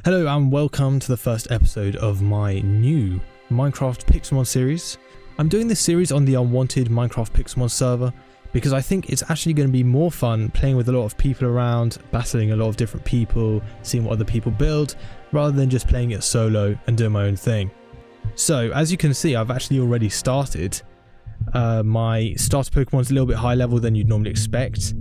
Hello and welcome to the first episode of my new Minecraft Pixelmon Series. I'm doing this series on the Unwanted Minecraft Pixelmon Server because I think it's actually going to be more fun playing with a lot of people around, battling a lot of different people, seeing what other people build, rather than just playing it solo and doing my own thing. So as you can see, I've actually already started. My starter Pokemon's a little bit higher level than you'd normally expect.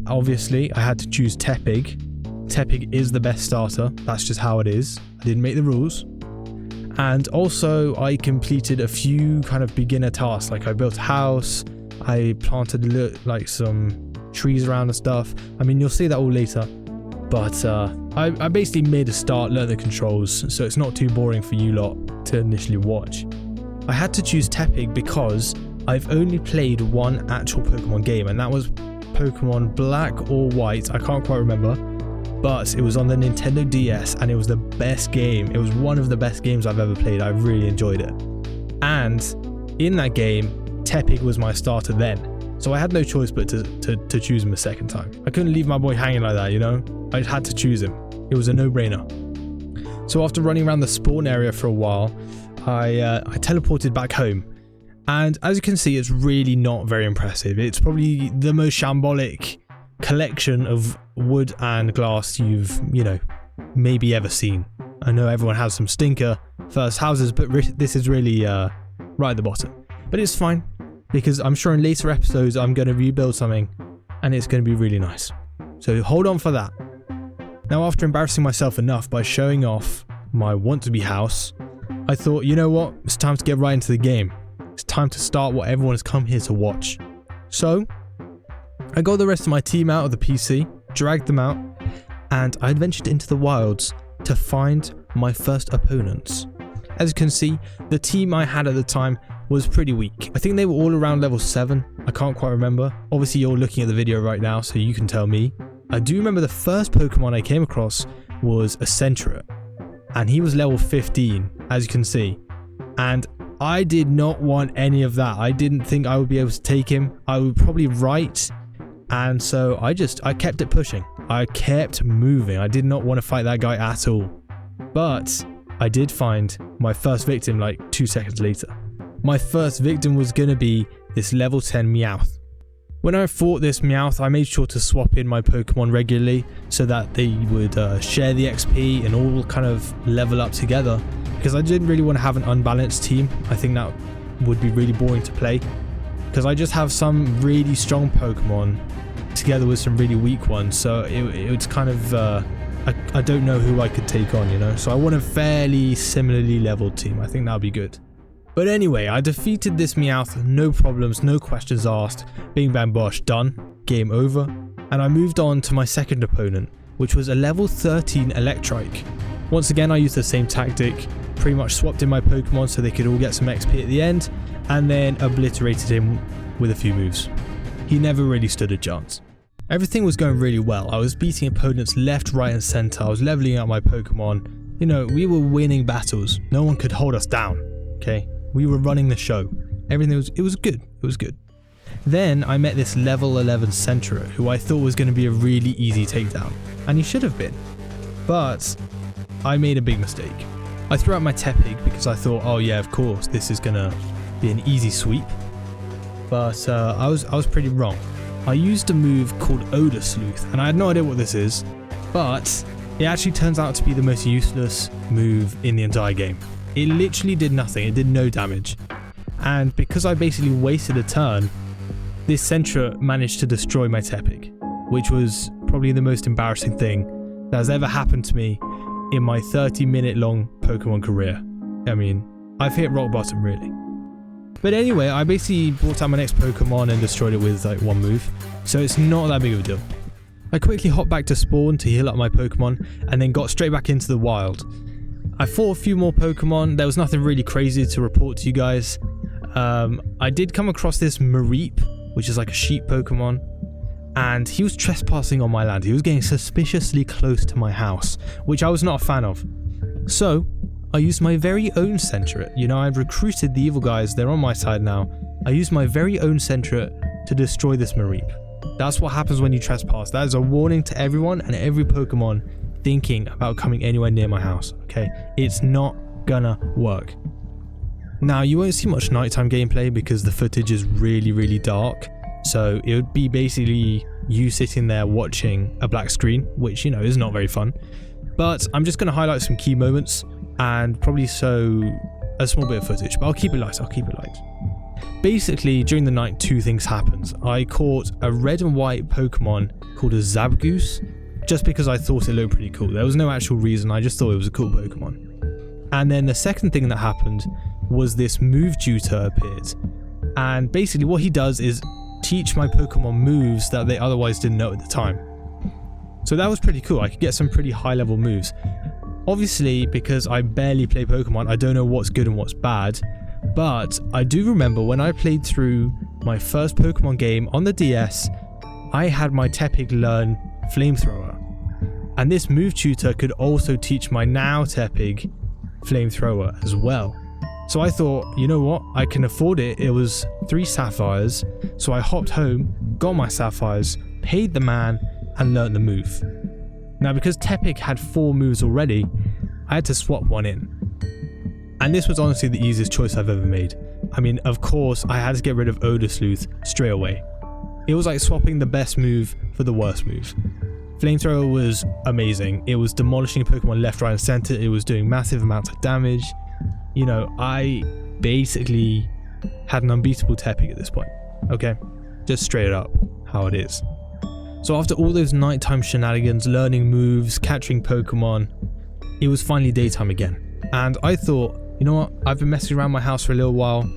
Obviously, I had to choose Tepig. Tepig is the best starter, that's just how it is. I didn't make the rules. And also I completed a few kind of beginner tasks, like I built a house, I planted some trees around and stuff. I mean, you'll see that all later. But I basically made a start, learned the controls, so it's not too boring for you lot to initially watch. I had to choose Tepig because I've only played one actual Pokemon game, and that was Pokemon Black or White, I can't quite remember. But it was on the Nintendo DS and it was the best game. It was one of the best games I've ever played. I really enjoyed it. And in that game, Tepig was my starter then. So I had no choice but to choose him a second time. I couldn't leave my boy hanging like that, you know? I had to choose him. It was a no-brainer. So after running around the spawn area for a while, I teleported back home. And as you can see, it's really not very impressive. It's probably the most shambolic collection of wood and glass you've, maybe ever seen. I know everyone has some stinker first houses, but this is really right at the bottom. But it's fine, because I'm sure in later episodes I'm going to rebuild something and it's going to be really nice. So hold on for that. Now, after embarrassing myself enough by showing off my want-to-be house, I thought, you know what, it's time to get right into the game. It's time to start what everyone has come here to watch. So I got the rest of my team out of the PC, dragged them out, and I adventured into the wilds to find my first opponents. As you can see, the team I had at the time was pretty weak. I think they were all around level 7, I can't quite remember. Obviously you're looking at the video right now, so you can tell me. I do remember the first Pokemon I came across was a Centret, and he was level 15, as you can see. And I did not want any of that. I didn't think I would be able to take him. I would probably write. And so I kept it pushing. I kept moving. I did not want to fight that guy at all. But I did find my first victim like 2 seconds later. My first victim was going to be this level 10 Meowth. When I fought this Meowth, I made sure to swap in my Pokemon regularly so that they would share the XP and all kind of level up together. Because I didn't really want to have an unbalanced team. I think that would be really boring to play. Because I just have some really strong Pokemon together with some really weak ones, so it's kind of I don't know who I could take on, so I want a fairly similarly leveled team. I think that would be good. But anyway, I defeated this Meowth, no problems, no questions asked, bing bang bosh, done, game over, and I moved on to my second opponent, which was a level 13 Electrike. Once again, I used the same tactic, pretty much swapped in my Pokemon so they could all get some XP at the end, and then obliterated him with a few moves. He never really stood a chance. Everything was going really well. I was beating opponents left, right and center. I was leveling up my Pokemon. We were winning battles. No one could hold us down. Okay? We were running the show. Everything was good. It was good. Then I met this level 11 Centret, who I thought was going to be a really easy takedown. And he should have been. But I made a big mistake. I threw out my Tepig because I thought, oh yeah, of course, this is going to be an easy sweep. But I was pretty wrong. I used a move called Odor Sleuth, and I had no idea what this is, but it actually turns out to be the most useless move in the entire game. It literally did nothing, it did no damage. And because I basically wasted a turn, this Centret managed to destroy my Tepig, which was probably the most embarrassing thing that has ever happened to me in my 30-minute long Pokemon career. I mean, I've hit rock bottom really. But anyway, I basically brought out my next Pokemon and destroyed it with like one move, so it's not that big of a deal. I quickly hopped back to spawn to heal up my Pokemon and then got straight back into the wild. I fought a few more Pokemon, there was nothing really crazy to report to you guys. I did come across this Mareep, which is like a sheep Pokemon, and he was trespassing on my land. He was getting suspiciously close to my house, which I was not a fan of. So I used my very own Centret. I've recruited the evil guys, they're on my side now. I used my very own Centret to destroy this Mareep. That's what happens when you trespass. That is a warning to everyone and every Pokemon thinking about coming anywhere near my house, okay? It's not gonna work. Now, you won't see much nighttime gameplay because the footage is really, really dark. So it would be basically you sitting there watching a black screen, which, you know, is not very fun. But I'm just going to highlight some key moments and probably show a small bit of footage, but I'll keep it light. Basically, during the night, two things happened. I caught a red and white Pokemon called a Zapgoose, just because I thought it looked pretty cool. There was no actual reason, I just thought it was a cool Pokemon. And then the second thing that happened was this move tutor appeared. And basically what he does is teach my Pokemon moves that they otherwise didn't know at the time. So that was pretty cool. I could get some pretty high level moves. Obviously, because I barely play Pokemon, I don't know what's good and what's bad. But I do remember when I played through my first Pokemon game on the DS, I had my Tepig learn Flamethrower. And this move tutor could also teach my now Tepig Flamethrower as well. So I thought, you know what, I can afford it. It was 3 sapphires. So I hopped home, got my sapphires, paid the man, and learned the move. Now, because Tepig had 4 moves already, I had to swap one in. And this was honestly the easiest choice I've ever made. I mean, of course, I had to get rid of Odor Sleuth straight away. It was like swapping the best move for the worst move. Flamethrower was amazing. It was demolishing Pokemon left, right, and center. It was doing massive amounts of damage. You know, I basically had an unbeatable Tepig at this point, okay? Just straight up how it is. So after all those nighttime shenanigans, learning moves, catching Pokemon, it was finally daytime again. And I thought, you know what, I've been messing around my house for a little while,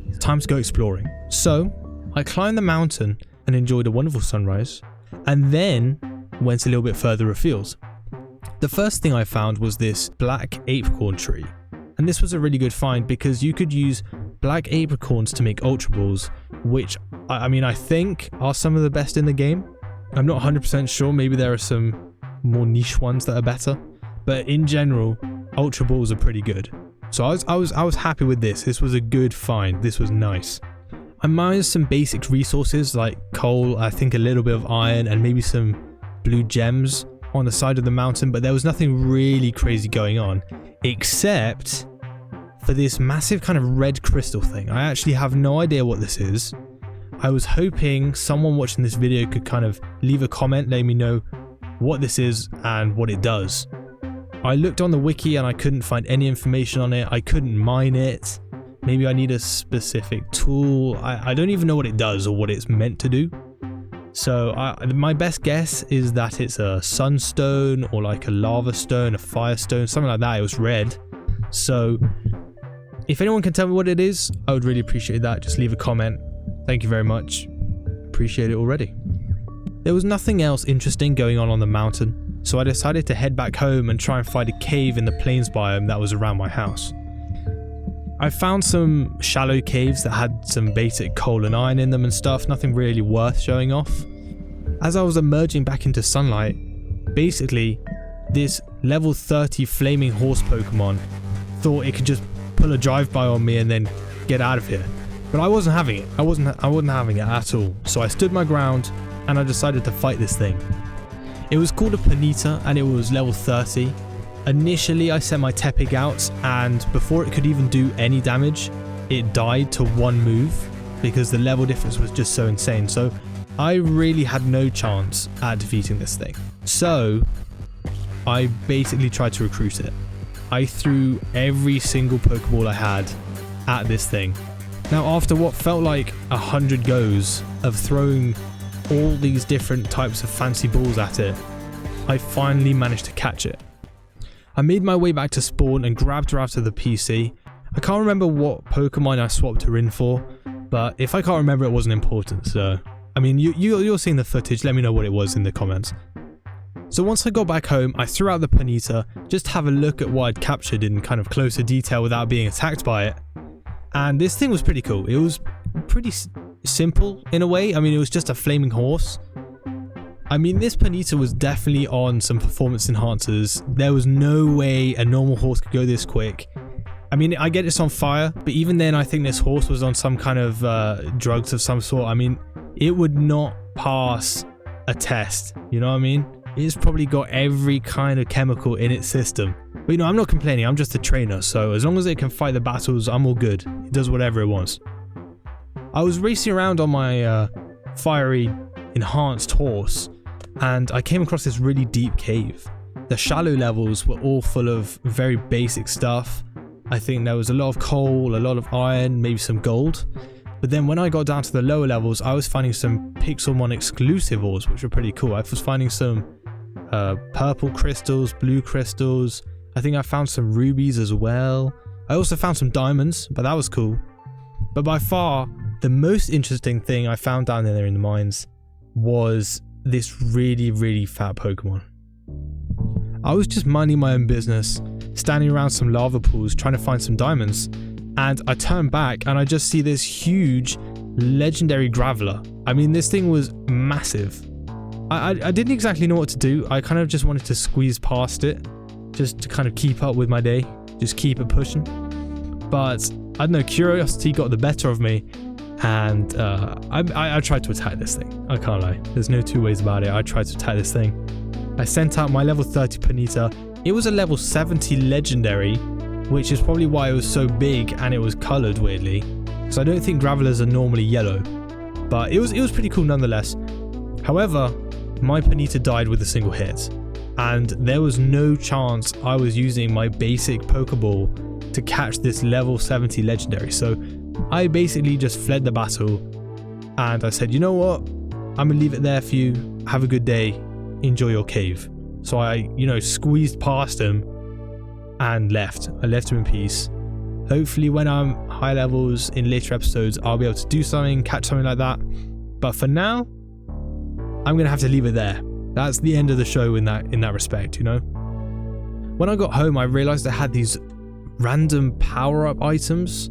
it's time to go exploring. So I climbed the mountain and enjoyed a wonderful sunrise, and then went a little bit further afield. The first thing I found was this black apricorn tree. And this was a really good find because you could use black apricorns to make Ultra Balls, which I mean, I think are some of the best in the game. I'm not 100% sure, maybe there are some more niche ones that are better, but in general, Ultra Balls are pretty good. So I was happy with this. This was a good find. This was nice. I mined some basic resources like coal, I think a little bit of iron, and maybe some blue gems on the side of the mountain, but there was nothing really crazy going on, except for this massive kind of red crystal thing. I actually have no idea what this is. I was hoping someone watching this video could kind of leave a comment letting me know what this is and what it does. I looked on the wiki and I couldn't find any information on it. I couldn't mine it. Maybe I need a specific tool. I don't even know what it does or what it's meant to do. So my best guess is that it's a sunstone or like a lava stone, a firestone, something like that. It was red. So if anyone can tell me what it is, I would really appreciate that. Just leave a comment. Thank you very much. Appreciate it already. There was nothing else interesting going on the mountain, so I decided to head back home and try and find a cave in the plains biome that was around my house. I found some shallow caves that had some basic coal and iron in them and stuff, nothing really worth showing off. As I was emerging back into sunlight, basically this level 30 flaming horse Pokemon thought it could just pull a drive-by on me and then get out of here. But I wasn't having it. I wasn't having it at all. So I stood my ground and I decided to fight this thing. It was called a Ponyta and it was level 30. Initially I sent my Tepig out, and before it could even do any damage, it died to one move because the level difference was just so insane. So I really had no chance at defeating this thing. So I basically tried to recruit it. I threw every single Pokeball I had at this thing. Now, after what felt like 100 goes of throwing all these different types of fancy balls at it, I finally managed to catch it. I made my way back to spawn and grabbed her out of the PC. I can't remember what Pokemon I swapped her in for, but if I can't remember, it wasn't important. So, I mean, you're seeing the footage. Let me know what it was in the comments. So once I got back home, I threw out the Ponyta just to have a look at what I'd captured in kind of closer detail without being attacked by it. And this thing was pretty cool. It was pretty simple in a way. I mean, it was just a flaming horse. I mean, this Ponyta was definitely on some performance enhancers. There was no way a normal horse could go this quick. I mean, I get it's on fire, but even then I think this horse was on some kind of drugs of some sort. I mean, it would not pass a test, you know what I mean? It's probably got every kind of chemical in its system. But you know, I'm not complaining, I'm just a trainer, so as long as it can fight the battles, I'm all good. It does whatever it wants. I was racing around on my fiery enhanced horse, and I came across this really deep cave. The shallow levels were all full of very basic stuff. I think there was a lot of coal, a lot of iron, maybe some gold. But then when I got down to the lower levels, I was finding some Pixelmon exclusive ores, which were pretty cool. I was finding some purple crystals, blue crystals. I think I found some rubies as well. I also found some diamonds, but that was cool. But by far, the most interesting thing I found down there in the mines was this really, really fat Pokemon. I was just minding my own business, standing around some lava pools trying to find some diamonds, and I turn back and I just see this huge legendary Graveler. I mean, this thing was massive. I didn't exactly know what to do. I kind of just wanted to squeeze past it, just to kind of keep up with my day, just keep it pushing. But I don't know, curiosity got the better of me, and I tried to attack this thing. I can't lie, there's no two ways about it. I tried to attack this thing. I sent out my level 30 Ponyta. It was a level 70 legendary, which is probably why it was so big and it was coloured weirdly. So I don't think Gravelers are normally yellow, but it was pretty cool nonetheless. However, my Ponyta died with a single hit, and there was no chance I was using my basic Pokeball to catch this level 70 legendary. So I basically just fled the battle, and I said, you know what, I'm gonna leave it there for you, have a good day, enjoy your cave. So I, you know, squeezed past him and left. I left him in peace. Hopefully when I'm high levels in later episodes, I'll be able to do something, catch something like that. But for now, I'm gonna have to leave it there. That's the end of the show in that respect, you know. When I got home, I realized I had these random power-up items.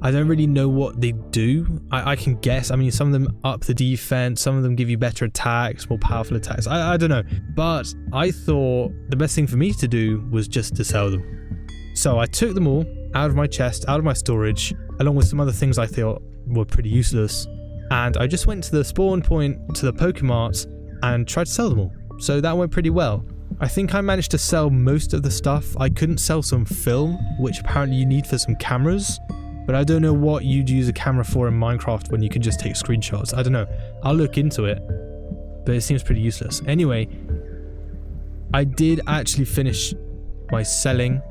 I don't really know what they do. I can guess. I mean, some of them up the defense, some of them give you better attacks, more powerful attacks. I don't know. But I thought the best thing for me to do was just to sell them. So I took them all out of my chest, out of my storage, along with some other things I thought were pretty useless. And I just went to the spawn point, to the Pokemarts, and tried to sell them all. So that went pretty well. I think I managed to sell most of the stuff. I couldn't sell some film, which apparently you need for some cameras. But I don't know what you'd use a camera for in Minecraft when you can just take screenshots. I don't know. I'll look into it. But it seems pretty useless. Anyway, I did actually finish my selling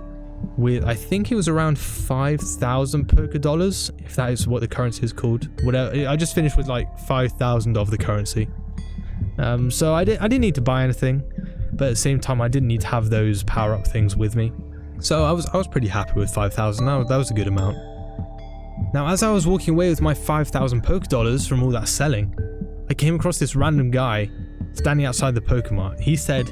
with, I think it was around 5,000 Poké-Dollars, if that is what the currency is called. Whatever. I just finished with like 5,000 of the currency. So I didn't need to buy anything, but at the same time I didn't need to have those power-up things with me. So I was pretty happy with 5,000. That was a good amount. Now, as I was walking away with my 5,000 Poké-Dollars from all that selling, I came across this random guy standing outside the Pokemart. He said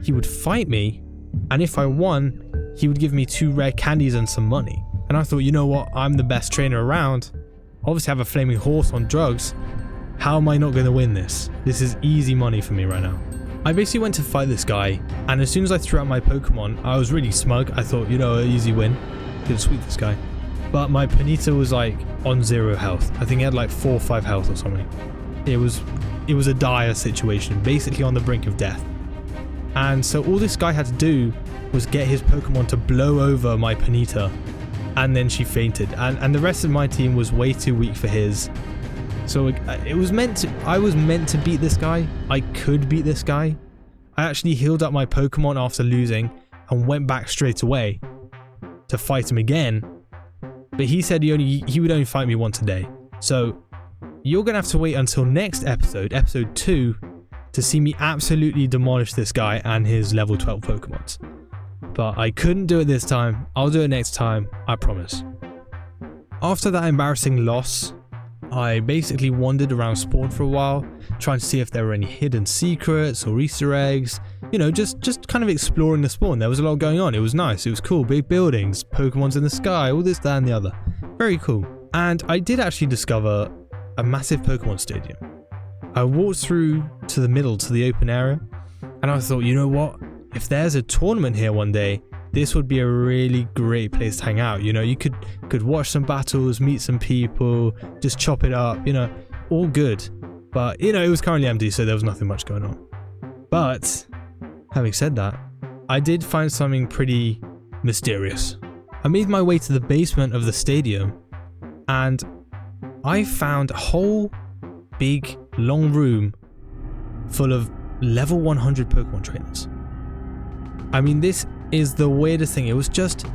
he would fight me, and if I won, he would give me 2 rare candies and some money. And I thought, you know what, I'm the best trainer around. Obviously I have a flaming horse on drugs. How am I not going to win this? This is easy money for me right now. I basically went to fight this guy, and as soon as I threw out my Pokemon, I was really smug. I thought, you know, an easy win. Could sweep this guy. But my Ponyta was like on 0 health. I think he had like 4 or 5 health or something. It was a dire situation, basically on the brink of death. And so all this guy had to do was get his Pokemon to blow over my Ponyta, and then she fainted. And the rest of my team was way too weak for his. So I was meant to beat this guy. I could beat this guy. I actually healed up my Pokemon after losing and went back straight away to fight him again. But he said he would only fight me once a day. So you're going to have to wait until next episode, episode 2, to see me absolutely demolish this guy and his level 12 Pokemons. But I couldn't do it this time. I'll do it next time, I promise. After that embarrassing loss, I basically wandered around spawn for a while, trying to see if there were any hidden secrets or Easter eggs. You know, just kind of exploring the spawn. There was a lot going on. It was nice. It was cool. Big buildings, Pokemons in the sky, all this, that, and the other. Very cool. And I did actually discover a massive Pokemon stadium. I walked through to the middle, to the open area, and I thought, you know what? If there's a tournament here one day, this would be a really great place to hang out. You know, you could watch some battles, meet some people, just chop it up, you know, all good. But, you know, it was currently empty, so there was nothing much going on. But Having said that, I did find something pretty mysterious. I made my way to the basement of the stadium and I found a whole big long room full of level 100 Pokemon trainers. I mean, this is the weirdest thing. It was just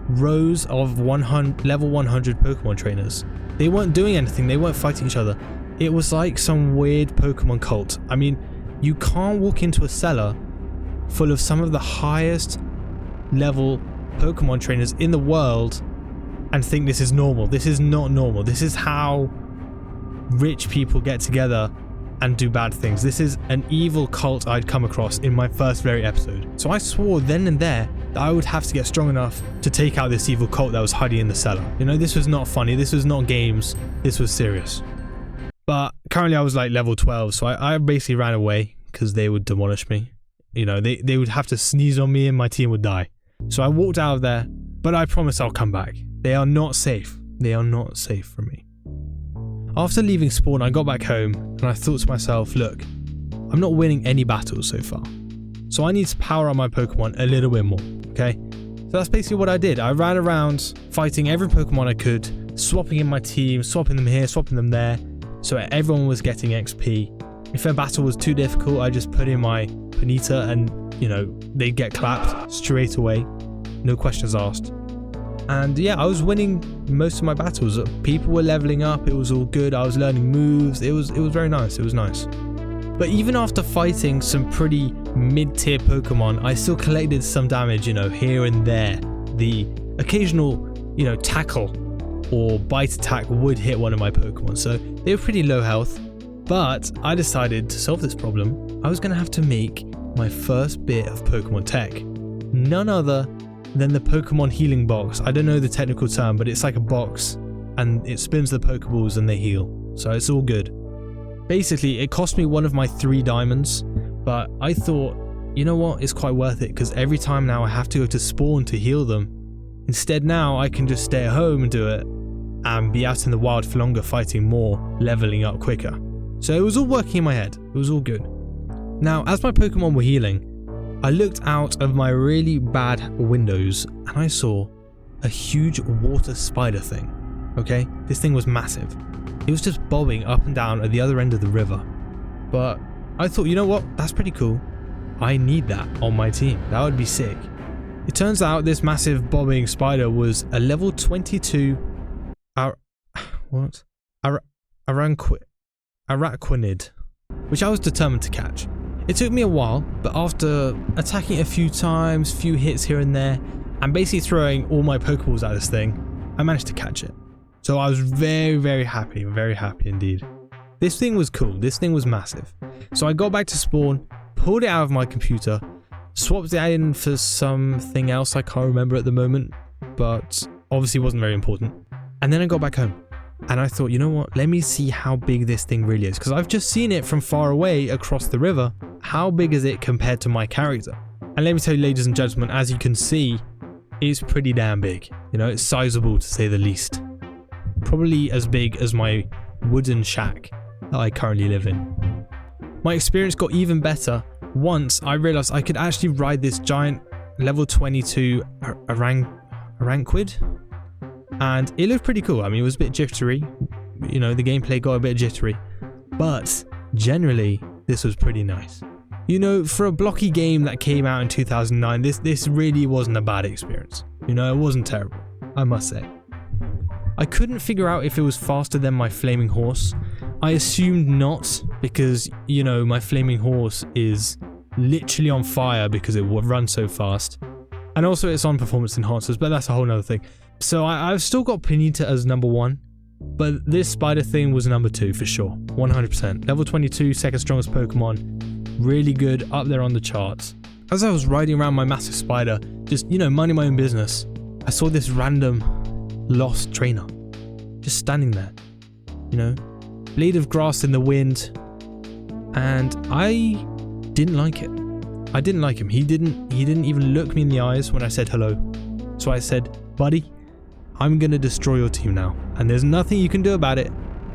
rows of level 100 Pokemon trainers. They weren't doing anything, they weren't fighting each other. It was like some weird Pokemon cult. I mean, you can't walk into a cellar full of some of the highest level Pokemon trainers in the world and think this is normal. This is not normal. This is how rich people get together and do bad things. This is an evil cult I'd come across in my first very episode. So I swore then and there that I would have to get strong enough to take out this evil cult that was hiding in the cellar. You know, this was not funny. This was not games. This was serious. But currently I was like level 12, so I basically ran away because they would demolish me. You know, they would have to sneeze on me and my team would die. So I walked out of there, but I promise I'll come back. They are not safe. They are not safe for me. After leaving spawn, I got back home and I thought to myself, look, I'm not winning any battles so far. So I need to power up my Pokemon a little bit more, okay? So that's basically what I did. I ran around fighting every Pokemon I could, swapping in my team, swapping them here, swapping them there, so everyone was getting XP. If a battle was too difficult, I just put in my Ponyta and, you know, they'd get clapped straight away. No questions asked. And yeah, I was winning most of my battles. People were leveling up, it was all good, I was learning moves, it was very nice, it was nice. But even after fighting some pretty mid-tier Pokemon, I still collected some damage, you know, here and there. The occasional, you know, tackle or bite attack would hit one of my Pokemon, so they were pretty low health. But I decided to solve this problem, I was going to have to make my first bit of Pokemon tech. None other than the Pokemon healing box. I don't know the technical term, but it's like a box and it spins the Pokeballs and they heal. So it's all good. Basically, it cost me one of my 3 diamonds, but I thought, you know what, it's quite worth it because every time now I have to go to spawn to heal them. Instead now I can just stay at home and do it and be out in the wild for longer, fighting more, leveling up quicker. So it was all working in my head. It was all good. Now, as my Pokemon were healing, I looked out of my really bad windows and I saw a huge water spider thing. Okay, this thing was massive. It was just bobbing up and down at the other end of the river. But I thought, you know what, that's pretty cool. I need that on my team. That would be sick. It turns out this massive bobbing spider was a level 22 Araquanid, which I was determined to catch. It took me a while, but after attacking it a few times, few hits here and there, and basically throwing all my Pokeballs at this thing, I managed to catch it. So I was very happy indeed. This thing was cool, this thing was massive. So I got back to spawn, pulled it out of my computer, swapped it in for something else I can't remember at the moment, but obviously wasn't very important. And then I got back home. And I thought, you know what, let me see how big this thing really is. Because I've just seen it from far away across the river. How big is it compared to my character? And let me tell you, ladies and gentlemen, as you can see, it's pretty damn big. You know, it's sizable to say the least. Probably as big as my wooden shack that I currently live in. My experience got even better once I realized I could actually ride this giant level 22 Araquanid. And it looked pretty cool. I mean, it was a bit jittery. You know, the gameplay got a bit jittery. But generally, this was pretty nice. You know, for a blocky game that came out in 2009, this really wasn't a bad experience. You know, it wasn't terrible, I must say. I couldn't figure out if it was faster than my flaming horse. I assumed not, because, you know, my flaming horse is literally on fire because it runs so fast. And also it's on performance enhancers, but that's a whole nother thing. So I've still got Ponyta as number 1, but this spider thing was number 2 for sure, 100%. Level 22, second strongest Pokemon, really good, up there on the charts. As I was riding around my massive spider, just, you know, minding my own business, I saw this random lost trainer, just standing there, you know, blade of grass in the wind, and I didn't like it. I didn't like him. He didn't even look me in the eyes when I said hello. So I said, buddy, I'm gonna destroy your team now, and there's nothing you can do about it.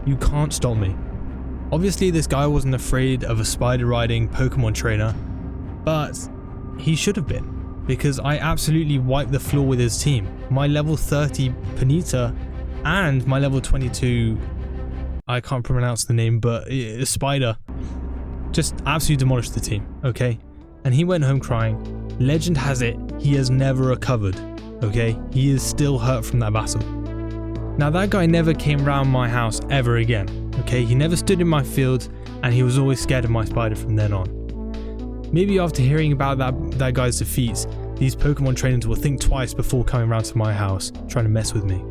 You can't stop me. Obviously, this guy wasn't afraid of a spider riding Pokemon trainer, but he should have been, because I absolutely wiped the floor with his team. My level 30 Ponyta and my level 22, I can't pronounce the name, but Spider, just absolutely demolished the team, okay? And he went home crying. Legend has it, he has never recovered, okay? He is still hurt from that battle. Now that guy never came round my house ever again, okay? He never stood in my field, and he was always scared of my spider from then on. Maybe after hearing about that guy's defeats, these Pokemon trainers will think twice before coming round to my house, trying to mess with me.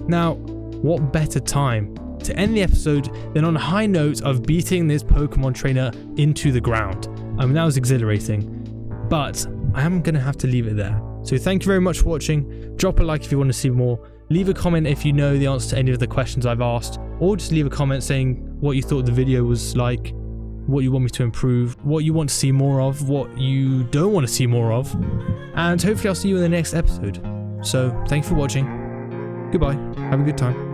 Now, what better time to end the episode than on a high note of beating this Pokemon trainer into the ground. I mean, that was exhilarating, but I am going to have to leave it there. So thank you very much for watching. Drop a like if you want to see more. Leave a comment if you know the answer to any of the questions I've asked, or just leave a comment saying what you thought the video was like, what you want me to improve, what you want to see more of, what you don't want to see more of, and hopefully I'll see you in the next episode. So thank you for watching. Goodbye. Have a good time.